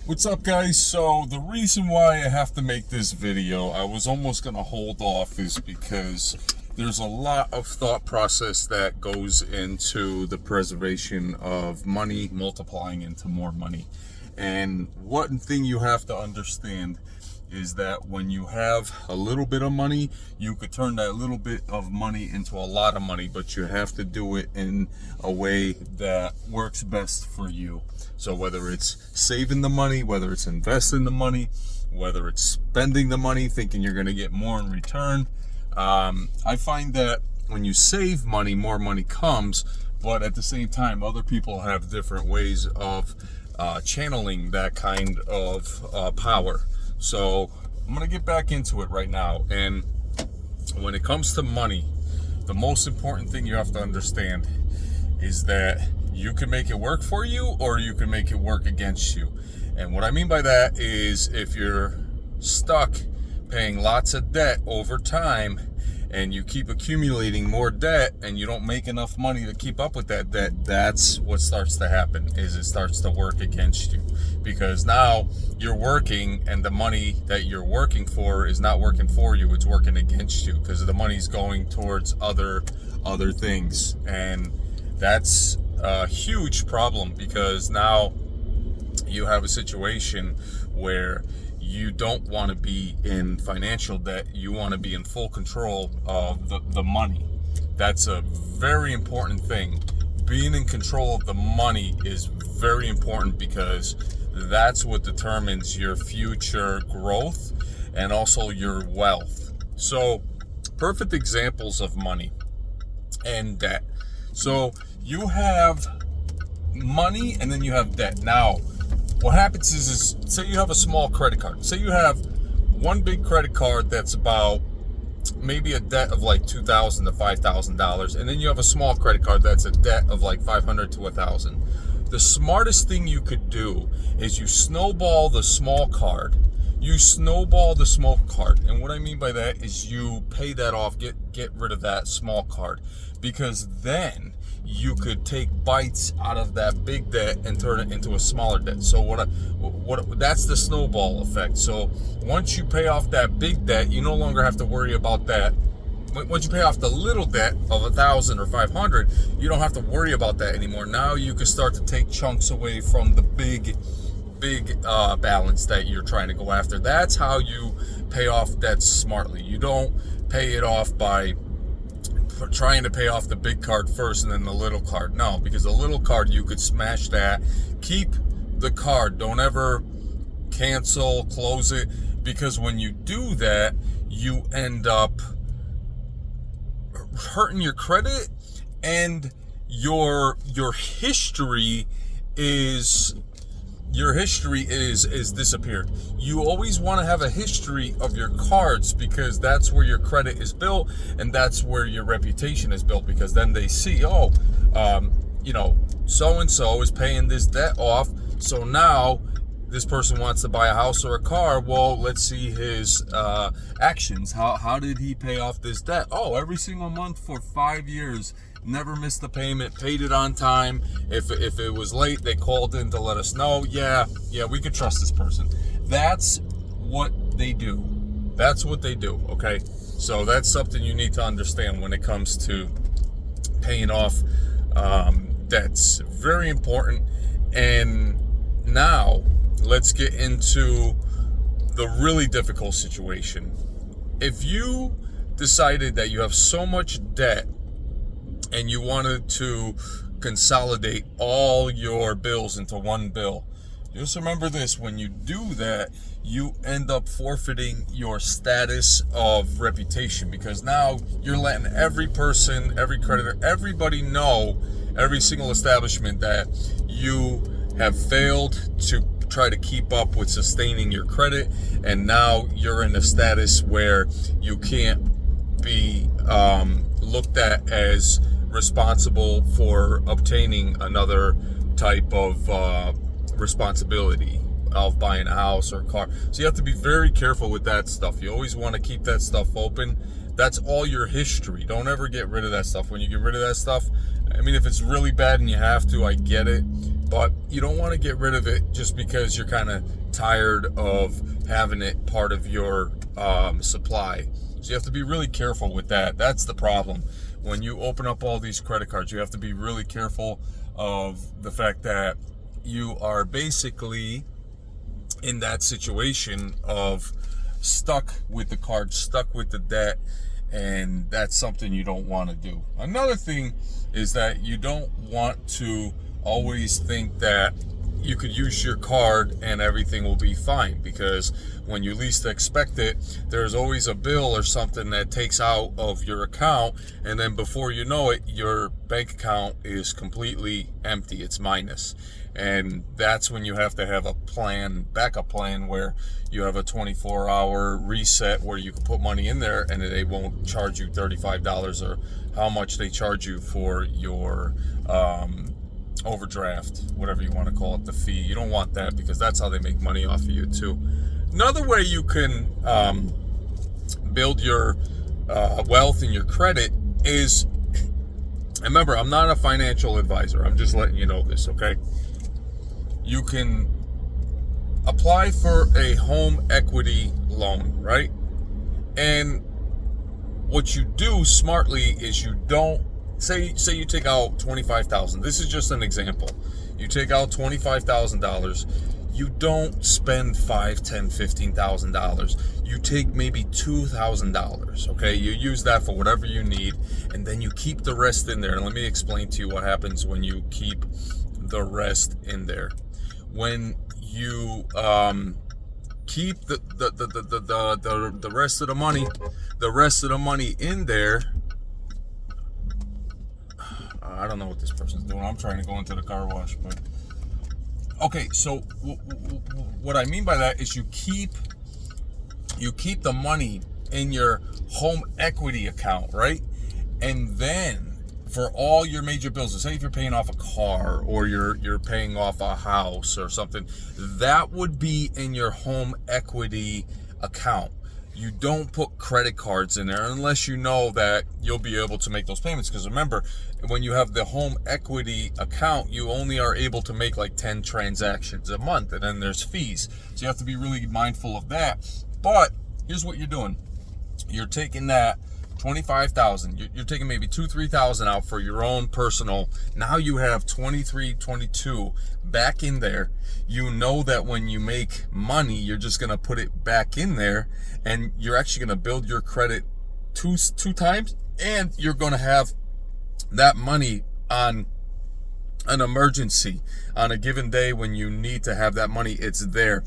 What's up, guys? So the reason why I have to make this video, I was almost gonna hold off, is because there's a lot of thought process that goes into the preservation of money, multiplying into more money. And one thing you have to understand is that when you have a little bit of money, you could turn that little bit of money into a lot of money, but you have to do it in a way that works best for you. So whether it's saving the money, whether it's investing the money, whether it's spending the money thinking you're going to get more in return, I find that when you save money, more money comes, but at the same time, other people have different ways of channeling that kind of power. So I'm going to get back into it right now. And when it comes to money, the most important thing you have to understand is that you can make it work for you or you can make it work against you. And what I mean by that is if you're stuck paying lots of debt over time and you keep accumulating more debt and you don't make enough money to keep up with that debt, that's what starts to happen, is it starts to work against you. Because now you're working and the money that you're working for is not working for you, it's working against you because the money's going towards other things. And that's a huge problem because now you have a situation where you don't want to be in financial debt. You want to be in full control of the money. That's a very important thing. Being in control of the money is very important because that's what determines your future growth and also your wealth. So, perfect examples of money and debt. So, you have money and then you have debt. Now, what happens is say you have a small credit card. Say you have one big credit card that's about maybe a debt of like $2,000 to $5,000, and then you have a small credit card that's a debt of like $500 to $1,000. The smartest thing you could do is you snowball the small card. And what I mean by that is you pay that off, get rid of that small card, because then you could take bites out of that big debt and turn it into a smaller debt. So that's the snowball effect. So once you pay off that big debt, you no longer have to worry about that. Once you pay off the little debt of 1,000 or 500, you don't have to worry about that anymore. Now you can start to take chunks away from the big balance that you're trying to go after. That's how you pay off debt smartly. You don't pay it off by trying to pay off the big card first and then the little card. No, because the little card, you could smash that. Keep the card. Don't ever cancel, close it, because when you do that, you end up hurting your credit, and your history is disappeared. You always want to have a history of your cards because that's where your credit is built and that's where your reputation is built, because then they see, so-and-so is paying this debt off, so now this person wants to buy a house or a car. Well, let's see his actions. How did he pay off this debt? Oh, every single month for 5 years, never missed a payment, paid it on time. If it was late, they called in to let us know. Yeah, we could trust this person. That's what they do. Okay? So that's something you need to understand when it comes to paying off debts. Very important. And now let's get into the really difficult situation. If you decided that you have so much debt and you wanted to consolidate all your bills into one bill, just remember this: when you do that, you end up forfeiting your status of reputation, because now you're letting every person, every creditor, everybody know, every single establishment, that you have failed to try to keep up with sustaining your credit, and now you're in a status where you can't be looked at as responsible for obtaining another type of responsibility of buying a house or a car. So you have to be very careful with that stuff. You always want to keep that stuff open. That's all your history. Don't ever get rid of that stuff. When you get rid of that stuff, I mean, if it's really bad and you have to, I get it, But you don't want to get rid of it just because you're kind of tired of having it part of your supply. So you have to be really careful with that. That's the problem. When you open up all these credit cards, you have to be really careful of the fact that you are basically in that situation of stuck with the card, stuck with the debt, and that's something you don't want to do. Another thing is that you don't want to always think that you could use your card and everything will be fine, because when you least expect it, there's always a bill or something that takes out of your account, and then before you know it, your bank account is completely empty. It's minus. And that's when you have to have a plan, backup plan, where you have a 24-hour reset where you can put money in there and they won't charge you $35 or how much they charge you for your overdraft, whatever you want to call it, the fee. You don't want that, because that's how they make money off of you too. Another way you can build your wealth and your credit is, remember, I'm not a financial advisor. I'm just letting you know this, okay? You can apply for a home equity loan, right? And what you do smartly is you don't say you take out $25,000. This is just an example. You take out $25,000. You don't spend $5,000, $10,000, $15,000. You take maybe $2,000. Okay, you use that for whatever you need, and then you keep the rest in there. And let me explain to you what happens when you keep the rest in there. When you keep the rest of the money in there. I don't know what this person's doing. I'm trying to go into the car wash, but okay. So what I mean by that is you keep the money in your home equity account, right? And then for all your major bills, say if you're paying off a car or you're paying off a house or something, that would be in your home equity account. You don't put credit cards in there unless you know that you'll be able to make those payments. Because remember, when you have the home equity account, you only are able to make like 10 transactions a month, and then there's fees. So you have to be really mindful of that. But here's what you're doing. You're taking that $25,000, you're taking maybe $2,000-$3,000 out for your own personal. Now you have $23,000-$22,000 back in there. You know that when you make money, you're just gonna put it back in there, and you're actually gonna build your credit two times, and you're gonna have that money on an emergency on a given day when you need to have that money. It's there.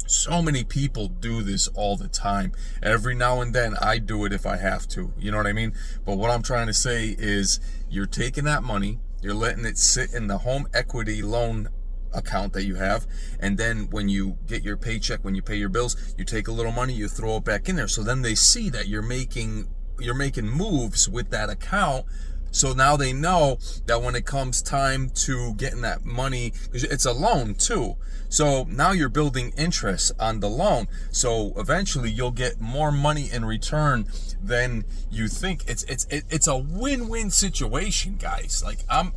So many people do this all the time. Every now and then I do it if I have to. You know what I mean? But what I'm trying to say is you're taking that money, you're letting it sit in the home equity loan account that you have, and then when you get your paycheck, when you pay your bills, you take a little money, you throw it back in there. So then they see that you're making moves with that account. So now they know that when it comes time to getting that money, because it's a loan too. So now you're building interest on the loan. So eventually you'll get more money in return than you think. It's a win-win situation, guys. Like I'm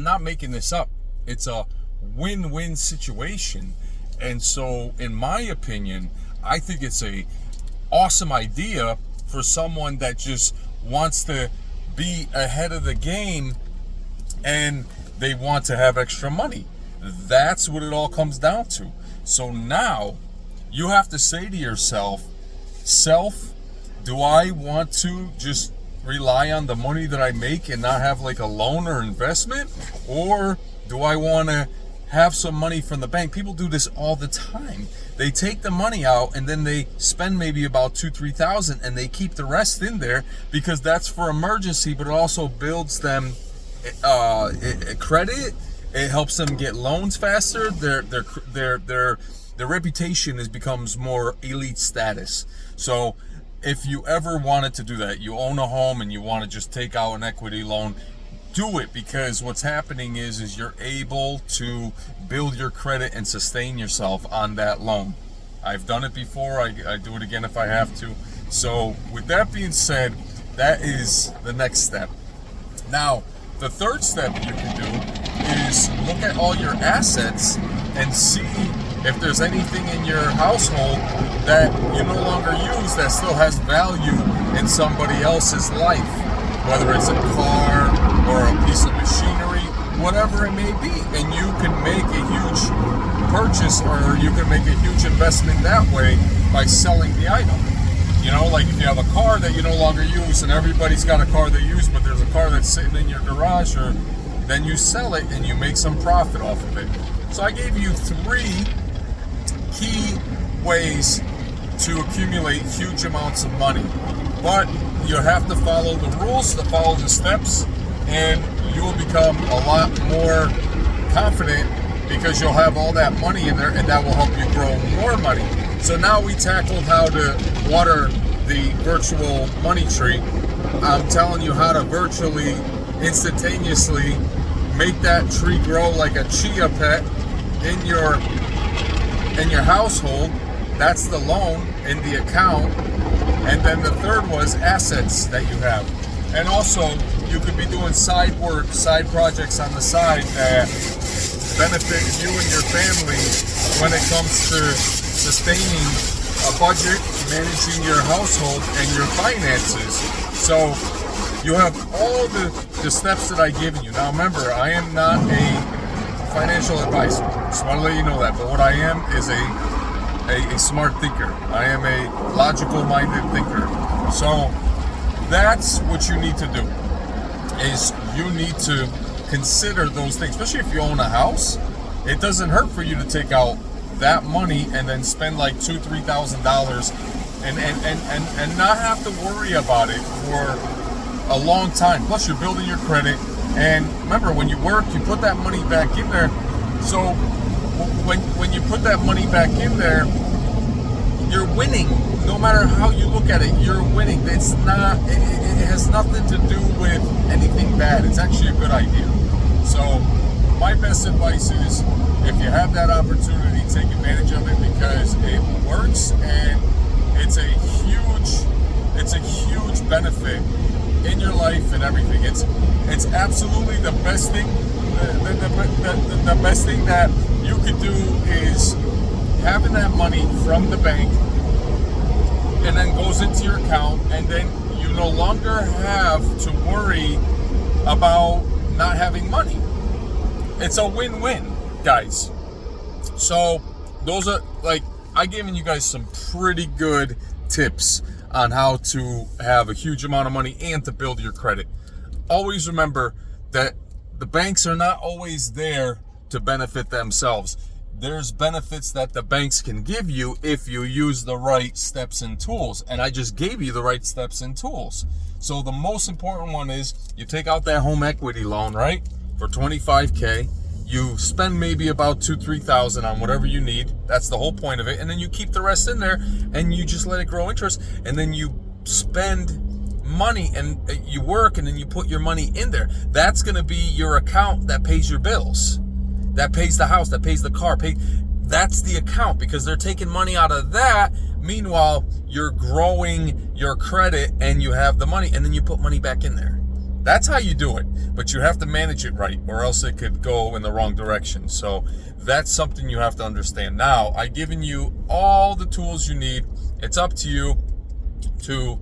not making this up. It's a win-win situation. And so in my opinion, I think it's a awesome idea for someone that just wants to be ahead of the game and they want to have extra money. That's what it all comes down to. So now you have to say to yourself, do I want to just rely on the money that I make and not have like a loan or investment? Or do I want to have some money from the bank? People do this all the time. They take the money out and then they spend maybe about $2,000-$3,000 and they keep the rest in there because that's for emergency, but it also builds them credit. It helps them get loans faster. Their reputation becomes more elite status. So if you ever wanted to do that, you own a home and you want to just take out an equity loan, do it, because what's happening is you're able to build your credit and sustain yourself on that loan. I've done it before. I do it again if I have to. So with that being said, that is the next step. Now, the third step you can do is look at all your assets and see if there's anything in your household that you no longer use that still has value in somebody else's life, whether it's a car or a piece of machinery, whatever it may be. And you can make a huge purchase, or you can make a huge investment that way by selling the item. You know, like if you have a car that you no longer use, and everybody's got a car they use, but there's a car that's sitting in your garage, or then you sell it and you make some profit off of it. So I gave you 3 key ways to accumulate huge amounts of money, but you have to follow the rules, to follow the steps, and you will become a lot more confident because you'll have all that money in there, and that will help you grow more money. So now we tackled how to water the virtual money tree. I'm telling you how to virtually, instantaneously make that tree grow like a chia pet in your household. That's the loan in the account. And then the third was assets that you have. And also, you could be doing side work, side projects on the side that benefit you and your family when it comes to sustaining a budget, managing your household and your finances. So you have all the steps that I've given you. Now remember, I am not a financial advisor. Just want to let you know that. But what I am is a smart thinker. I am a logical minded thinker. So that's what you need to do, is you need to consider those things, especially if you own a house. It doesn't hurt for you to take out that money and then spend like $2,000-$3,000 and not have to worry about it for a long time. Plus you're building your credit, and remember, when you work, you put that money back in there. So when you put that money back in there, you're winning. No matter how you look at it, you're winning. It's not, it has nothing to do with anything bad. It's actually a good idea. So my best advice is, if you have that opportunity, take advantage of it, because it works and it's a huge benefit in your life and everything. It's absolutely the best thing. The best thing that you could do is having that money from the bank, and then goes into your account, and then you no longer have to worry about not having money. It's a win-win, guys. So those are, like, I've given you guys some pretty good tips on how to have a huge amount of money and to build your credit. Always remember that the banks are not always there to benefit themselves. There's benefits that the banks can give you if you use the right steps and tools. And I just gave you the right steps and tools. So the most important one is you take out that home equity loan, right? For $25K. You spend maybe about $2,000-$3,000 on whatever you need. That's the whole point of it. And then you keep the rest in there and you just let it grow interest. And then you spend money and you work, and then you put your money in there. That's going to be your account that pays your bills, that pays the house, that pays the car. That's the account, because they're taking money out of that. Meanwhile, you're growing your credit and you have the money, and then you put money back in there. That's how you do it, but you have to manage it right, or else it could go in the wrong direction. So that's something you have to understand. Now, I've given you all the tools you need. It's up to you to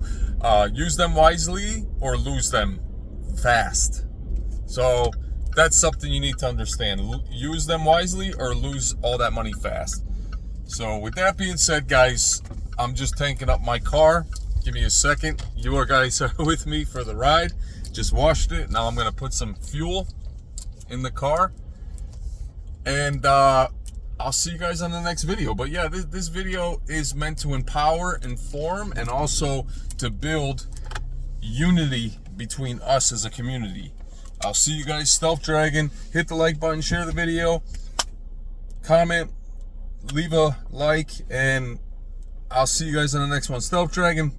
use them wisely or lose them fast. So that's something you need to understand. Use them wisely or lose all that money fast. So with that being said, guys, I'm just tanking up my car. Give me a second. You guys are with me for the ride. Just washed it. Now I'm going to put some fuel in the car. And I'll see you guys on the next video. But yeah, this video is meant to empower, inform, and also to build unity between us as a community. I'll see you guys. Stealth Dragon. Hit the like button, share the video, comment, leave a like, and I'll see you guys on the next one. Stealth Dragon.